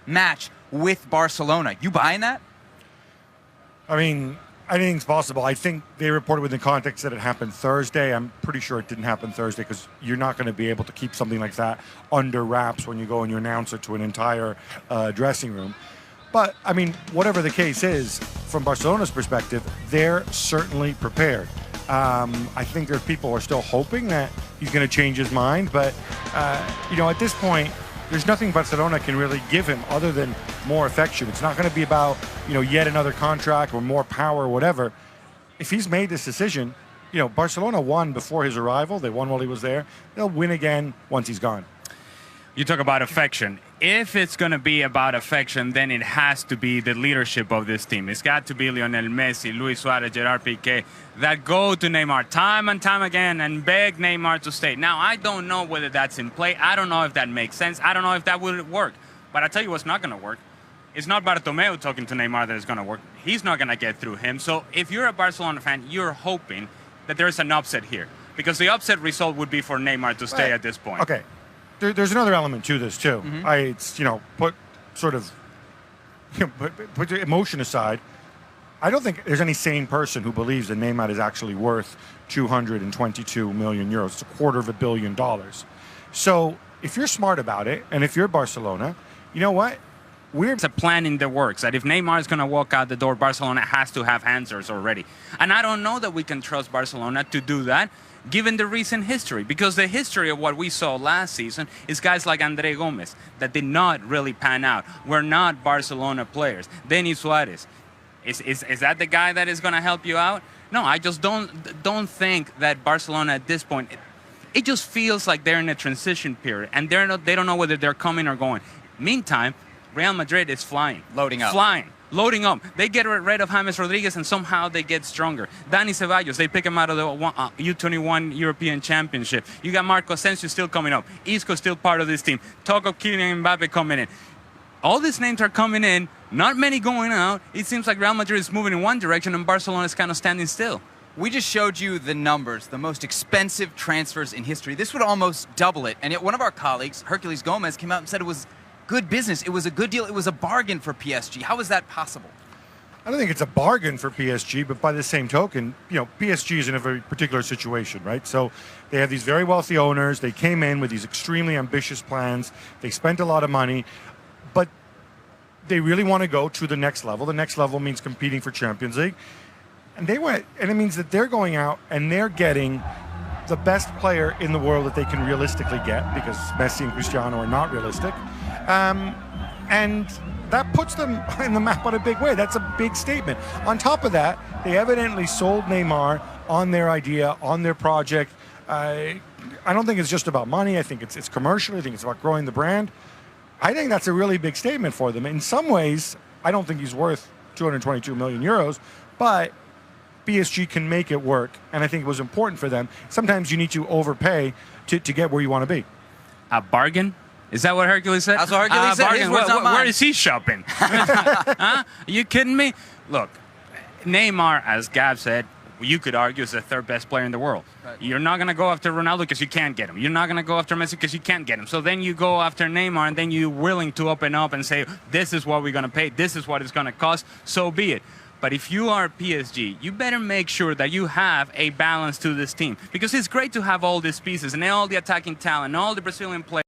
match with Barcelona. You buying that? I mean, anything's possible. I think they reported within context that it happened Thursday. I'm pretty sure it didn't happen Thursday because you're not going to be able to keep something like that under wraps when you go and you announce it to an entire dressing room. But, I mean, whatever the case is, from Barcelona's perspective, they're certainly prepared. I think there are people who are still hoping that he's going to change his mind. But, at this point, there's nothing Barcelona can really give him other than more affection. It's not going to be about, yet another contract or more power or whatever. If he's made this decision, Barcelona won before his arrival. They won while he was there. They'll win again once he's gone. You talk about affection. If it's going to be about affection, then it has to be the leadership of this team. It's got to be Lionel Messi, Luis Suarez, Gerard Piqué, that go to Neymar time and time again and beg Neymar to stay. Now, I don't know whether that's in play. I don't know if that makes sense. I don't know if that will work. But I tell you what's not going to work. It's not Bartomeu talking to Neymar that is going to work. He's not going to get through him. So if you're a Barcelona fan, you're hoping that there's an upset here. Because the upset result would be for Neymar to stay at this point. Okay. There's another element to this too. Put your emotion aside. I don't think there's any sane person who believes that Neymar is actually worth 222 million euros. It's $250 million. So if you're smart about it, and if you're Barcelona, you know what? It's a plan in the works that if Neymar is going to walk out the door, Barcelona has to have answers already. And I don't know that we can trust Barcelona to do that, given the recent history, because the history of what we saw last season is guys like André Gomez that did not really pan out, were not Barcelona players. Denis Suarez, is that the guy that is going to help you out? No, I just don't think that Barcelona at this point, it just feels like they're in a transition period, and they don't know whether they're coming or going. Meantime, Real Madrid is flying. Loading up. Loading up. They get rid of James Rodriguez, and somehow they get stronger. Dani Ceballos, they pick him out of the U21 European Championship. You got Marco Asensio still coming up. Isco still part of this team. Talk of Kylian Mbappe coming in. All these names are coming in, not many going out. It seems like Real Madrid is moving in one direction, and Barcelona is kind of standing still. We just showed you the numbers, the most expensive transfers in history. This would almost double it. And yet one of our colleagues, Herculez Gomez, came out and said it was good business. It was a good deal. It was a bargain for PSG. How is that possible? I don't think it's a bargain for PSG, but by the same token, PSG is in a very particular situation, right? So they have these very wealthy owners. They came in with these extremely ambitious plans. They spent a lot of money, but they really want to go to the next level. The next level means competing for Champions League. And it means that they're going out and they're getting the best player in the world that they can realistically get, because Messi and Cristiano are not realistic. And that puts them in the map on a big way. That's a big statement. On top of that, they evidently sold Neymar on their idea, on their project. I don't think it's just about money. I think it's commercial. I think it's about growing the brand. I think that's a really big statement for them. In some ways, I don't think he's worth 222 million euros, but PSG can make it work, and I think it was important for them. Sometimes you need to overpay to get where you want to be. A bargain? Is that what Hercules said? That's what Hercules said. His words, not mine. Where is he shopping? Huh? Are you kidding me? Look, Neymar, as Gab said, you could argue is the third best player in the world. Right. You're not going to go after Ronaldo because you can't get him. You're not going to go after Messi because you can't get him. So then you go after Neymar, and then you're willing to open up and say, this is what we're going to pay. This is what it's going to cost. So be it. But if you are PSG, you better make sure that you have a balance to this team, because it's great to have all these pieces and all the attacking talent, all the Brazilian players.